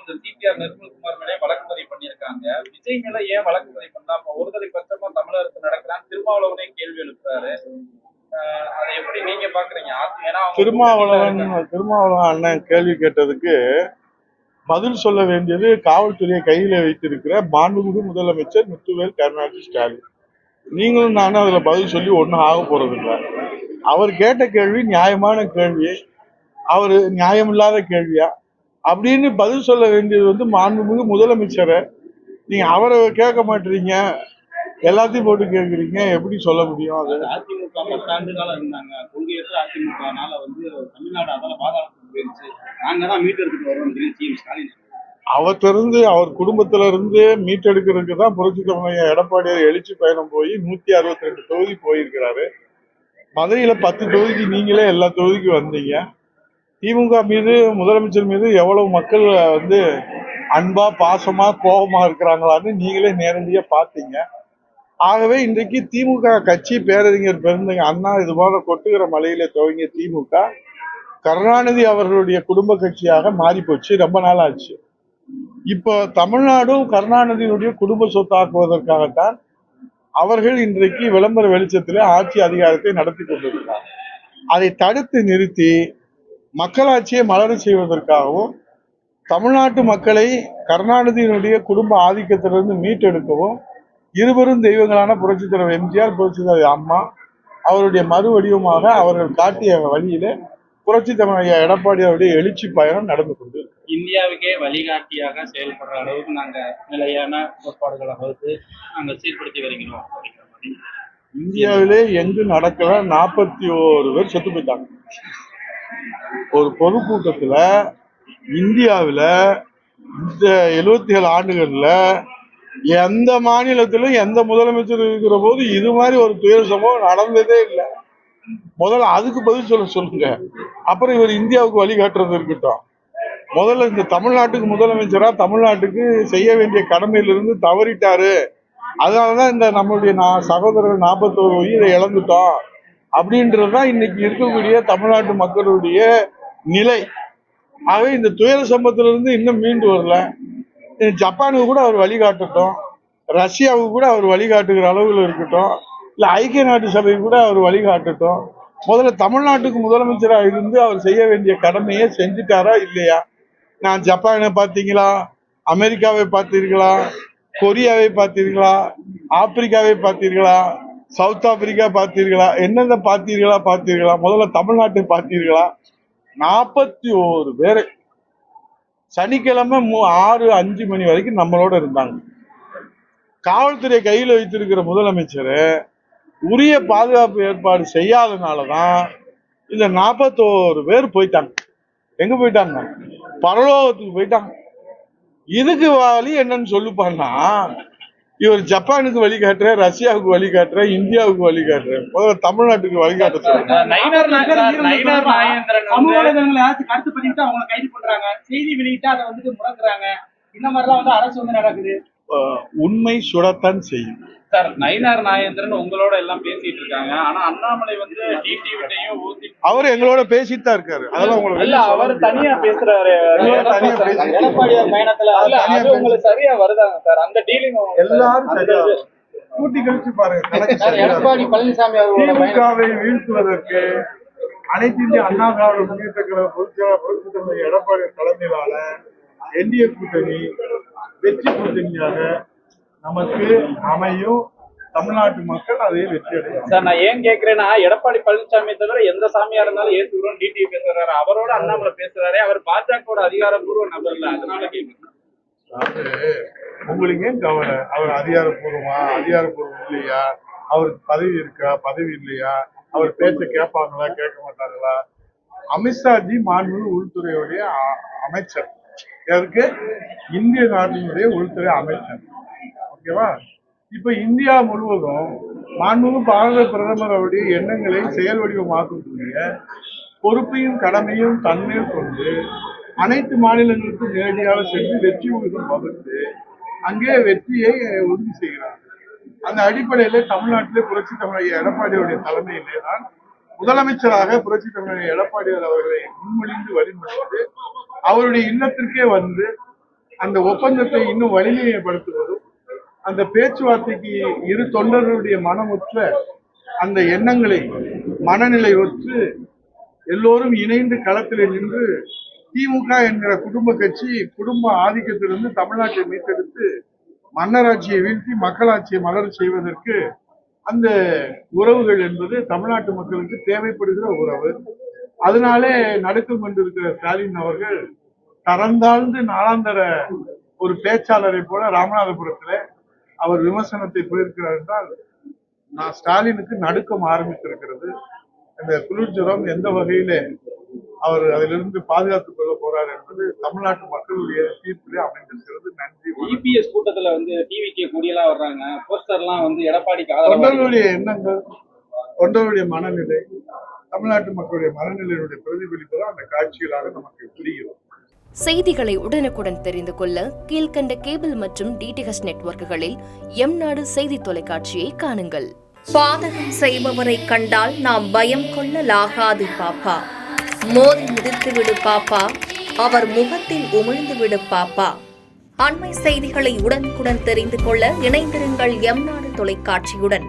முதலமைச்சர் சிடிஆர் நிர்மல்குமார் மேலே வழக்கு பதிவு பண்ணியிருக்காங்க. விஜய் மேல ஏன் வழக்கு பதிவு பண்ணா ஒருதலை பட்சமா தமிழகத்தில் நடக்கிறான் திருமாவளவனே கேள்வி எழுப்புறாரு. அதை எப்படி நீங்க பாக்குறீங்க? திருமாவளவன் அண்ணன் கேள்வி கேட்டதுக்கு பதில் சொல்ல வேண்டியது காவல்துறையை கையில வைத்திருக்கிற மாண்புமிகு முதலமைச்சர் முத்துவேல் கருணாநிதி ஸ்டாலின். நீங்களும் நானும் அதுல பதில் சொல்லி ஒன்னும் ஆக போறது இல்லை. அவர் கேட்ட கேள்வி நியாயமான கேள்வி, அவரு நியாயமில்லாத கேள்வியா அப்படின்னு பதில் சொல்ல வேண்டியது மாண்புமிகு முதலமைச்சரை. நீங்க அவரை கேட்க மாட்டீங்க, எல்லாத்தையும் போட்டு கேட்குறீங்க, எப்படி சொல்ல முடியும்? அது அதிமுக 10 ஆண்டு காலம் இருந்தாங்க. கொள்கையற்ற அதிமுகனால தமிழ்நாடு அதெல்லாம் பாதாளத்துக்கு போயிருச்சு. நாங்க தான் மீட்டெடுத்துட்டு வரோம் ஸ்டாலின். அவற்றிருந்து அவர் குடும்பத்தில இருந்து மீட்டெடுக்கிறதுக்கு தான் புரட்சி தலைவர் எடப்பாடியார் எழுச்சி பயணம் போய் 162 தொகுதி போயிருக்கிறாரு. மதுரையில 10 தொகுதிக்கு நீங்களே எல்லா தொகுதிக்கும் வந்தீங்க. திமுக மீது முதலமைச்சர் மீது எவ்வளவு மக்கள் அன்பா பாசமா கோபமா இருக்கிறாங்களான்னு நீங்களே நேரடியா பார்த்தீங்க. ஆகவே இன்றைக்கு திமுக கட்சி பேரறிஞர் பெருந்தகை அண்ணா இது போல கொட்டுகிற மலையில துவங்கிய திமுக கருணாநிதி அவர்களுடைய குடும்ப கட்சியாக மாறி போச்சு. ரொம்ப நாள் ஆச்சு. இப்போ தமிழ்நாடும் கருணாநிதியினுடைய குடும்ப சொத்தாக்குவதற்காகத்தான் அவர்கள் இன்றைக்கு விளம்பர வெளிச்சத்தில் ஆட்சி அதிகாரத்தை நடத்தி கொண்டிருக்கிறார். அதை தடுத்து நிறுத்தி மக்களாட்சியை மலர செய்வதற்காகவும் தமிழ்நாட்டு மக்களை கருணாநிதியினுடைய குடும்ப ஆதிக்கத்திலிருந்து மீட்டெடுக்கவும் இருவரும் தெய்வங்களான புரட்சித் தலைவர் எம்ஜிஆர், புரட்சித் தலைவர் அம்மா அவருடைய மறு வடிவமாக அவர்கள் காட்டிய வழியிலே புரட்சித் தலைவர் எடப்பாடி அவருடைய எழுச்சி பயணம் நடந்து கொண்டு இந்தியாவுக்கே வழிகாட்டியாக செயல்படுற அளவுக்கு நாங்க நிலையான கோட்பாடுகளை வகுத்து நாங்க சீர்படுத்தி வருகிறோம். இந்தியாவிலே எங்கு நடக்கல 41 பேர் செத்து போயிட்டாங்க. ஒரு பொதுக்கூட்டத்துல இந்தியாவில இந்த 77 ஆண்டுகள்ல எந்த மாநிலத்திலும் எந்த முதலமைச்சர் இருக்கிற போது இது மாதிரி ஒரு துயர சம்பவம் நடந்ததே இல்லை. முதல்ல அதுக்கு பதில் சொல்லுங்க. அப்புறம் இவர் இந்தியாவுக்கு வழிகாட்டுறது இருக்கட்டும். முதல்ல இந்த தமிழ்நாட்டுக்கு முதலமைச்சரா தமிழ்நாட்டுக்கு செய்ய வேண்டிய கடமையிலிருந்து தவறிட்டாரு. அதனாலதான் இந்த நம்மளுடைய சகோதரர்கள் 41 உயிரை இழந்துட்டோம் அப்படின்றதுதான் இன்னைக்கு இருக்கக்கூடிய தமிழ்நாட்டு மக்களுடைய நிலை. ஆகவே இந்த துயர சம்பவத்திலிருந்து இன்னும் மீண்டு வரல. ஜப்பானுக்கு கூட அவர் வழிகாட்டட்டும், ரஷ்யாவுக்கு கூட அவர் வழிகாட்டுகிற அளவுல இருக்கட்டும், இல்ல ஐக்கிய நாட்டு சபைக்கு கூட அவர் வழிகாட்டட்டும். முதல்ல தமிழ்நாட்டுக்கு முதலமைச்சராக இருந்து அவர் செய்ய வேண்டிய கடமையை செஞ்சுட்டாரா இல்லையா? நான் ஜப்பானை பார்த்தீங்களா, அமெரிக்காவை பார்த்தீர்களா, கொரியாவை பார்த்தீர்களா, ஆப்பிரிக்காவை பார்த்தீர்களா, சவுத் ஆப்பிரிக்கா பார்த்தீர்களா, என்னென்ன பார்த்தீர்களா? முதல்ல தமிழ்நாட்டை பார்த்தீர்களா? 41 பேரை சனிக்கிழமை 6-5 மணி வரைக்கும் நம்மளோட இருந்தாங்க. காவல்துறை கையில் வைத்திருக்கிற முதலமைச்சர் உரிய பாதுகாப்பு ஏற்பாடு செய்யாதனாலதான் இந்த 41 பேர் போயிட்டாங்க. எங்க போயிட்டாங்க? பரலோகத்துக்கு போயிட்டாங்க. இதுக்கு வழி என்னன்னு சொல்லுப்பான்னா, இவர் ஜப்பானுக்கு வழிகாட்டுற, ரஷ்யாவுக்கு வழிகாட்டுற, இந்தியாவுக்கு வழிகாட்டுற, முதல்ல தமிழ்நாட்டுக்கு வழிகாட்ட கருத்து பதிவிட்டு அவங்க கைது பண்றாங்க, செய்தி வெளியிட்டு அதை முடக்குறாங்க. இந்த மாதிரிலாம் அரசு நடக்குது. உண்மை சுடத்தான் செய்யும். சார், நயினார் நாகேந்திரன் உங்களோட எல்லாம் பேசிட்டு இருக்காங்க. ஆனா அண்ணாமலை அவர் எங்களோட பேசிட்டு தான் இருக்காரு. அதெல்லாம் உங்களுக்கு அவர் தனியா பேசுறாரு. எடப்பாடியார் பயணத்துல சரியா வருதாங்க சார்? அந்த டீலிங் எல்லாரும் கூட்டி கழிச்சு பாருங்க. எடப்பாடி பழனிசாமி திமுகவை வீழ்த்துவதற்கு அனைத்து இந்திய அண்ணா திராவிட முன்னேற்ற கழக பொதுச்செயலாளர் எடப்பாடி தலைமையிலான என்டிஏ கூட்டணி வெற்றி கூட்டணியாக நமக்கு அமையும். தமிழ்நாட்டு மக்கள் அதை வெற்றி அடையும். சார், நான் ஏன் கேட்கிறேன்னா, எடப்பாடி பழனிசாமி தவிர எந்த சாமியா இருந்தாலும் ஏற்றுக்கிறோம், டிடிவி பேசுறாரு, அவரோட அண்ணாமலை பேசுறாரு, அவர் பாஜக அதிகாரப்பூர்வ நபர் இல்ல, அதனால கேட்கிறேன். உங்களுக்கு ஏன் கவலை? அவர் அதிகாரப்பூர்வம் இல்லையா? அவருக்கு பதவி இருக்கா, பதவி இல்லையா? அவர் பேச்ச கேட்பாங்களா, கேட்க மாட்டாங்களா? அமித்ஷாஜி மாண்புமிகு உள்துறையுடைய அமைச்சர், எதற்கு? இந்திய நாட்டினுடைய உள்துறை அமைச்சர். ஓகேவா? இப்ப இந்தியா முழுவதும் மாண்புமிகு பாரத பிரதமர் அவருடைய எண்ணங்களை செயல் வடிவமாக்கக்கூடிய பொறுப்பையும் கடமையும் தன்மேல் கொண்டு அனைத்து மாநிலங்களுக்கும் நேரடியாக சென்று வெற்றி உறுதியம் வகுத்து அங்கே வெற்றியை உறுதி செய்கிறார். அந்த அடிப்படையில தமிழ்நாட்டிலே புரட்சி தமிழக எடப்பாடியுடைய தலைமையிலே தான் முதலமைச்சராக புரட்சி தமிழக எடப்பாடியார் அவர்களை முன்மொழிந்து வழிமொழிந்து அவருடைய இல்லத்திற்கே வந்து அந்த ஒப்பந்தத்தை இன்னும் வலிமைப்படுத்துவதும், அந்த பேச்சுவார்த்தைக்கு இரு தொண்டர்களுடைய மனமுற்ற அந்த எண்ணங்களை மனநிலை ஒற்று எல்லோரும் இணைந்து களத்தில் நின்று திமுக என்கிற குடும்ப கட்சி குடும்ப ஆதிக்கத்திலிருந்து தமிழ்நாட்டை மீட்டெடுத்து மன்னராட்சியை வீழ்த்தி மக்களாட்சியை மலர செய்வதற்கு அந்த உறவுகள் என்பது தமிழ்நாட்டு மக்களுக்கு தேவைப்படுகிற உறவு. அதனாலே நடுக்கம் கொண்டிருக்கிற ஸ்டாலின் அவர்கள் தரந்தாழ்ந்து நாளாந்தர ஒரு பேச்சாளரை போல ராமநாதபுரத்தில் அவர் விமர்சனத்தை போயிருக்கிறார் என்றால் நான் ஸ்டாலினுக்கு நடுக்கம் ஆரம்பித்திருக்கிறது. இந்த குளிர்ஜுரம் எந்த வகையிலே அவர் அதிலிருந்து பாதுகாத்துக் கொள்ள போறார் என்பது தமிழ்நாட்டு மக்களுடைய தீர்ப்பிலே அமைந்திருக்கிறது. நன்றி. இபிஎஸ் கூட்டத்துல டிவிகே கூடியெல்லாம் வர்றாங்க, போஸ்டர்லாம் எடப்பாடிக்கு தொண்டர்களுடைய எண்ணங்கள், தொண்டர்களுடைய மனநிலை, தமிழ்நாட்டு மக்களுடைய மனநிலையுடைய பிரதிபலிப்பு தான் அந்த காட்சிகளாக நமக்கு புரிகிறது. செய்திகளை உடனுக்குடன் தெரிந்து கொள்ள கீழ்கண்ட கேபிள் மற்றும் டிடிஎச் நெட்வொர்க்குகளில் எம்நாடு செய்தி தொலைக்காட்சியை காணுங்கள். பாதகம் செய்பவரை கண்டால் நாம் பயம் கொள்ளலாகாது பாப்பா. மோதி மிதித்துவிடு பாப்பா, அவர் முகத்தில் உமிழ்ந்துவிடு பாப்பா. அண்மை செய்திகளை உடனுக்குடன் தெரிந்து கொள்ள இணைந்திருங்கள் எம்நாடு தொலைக்காட்சியுடன்.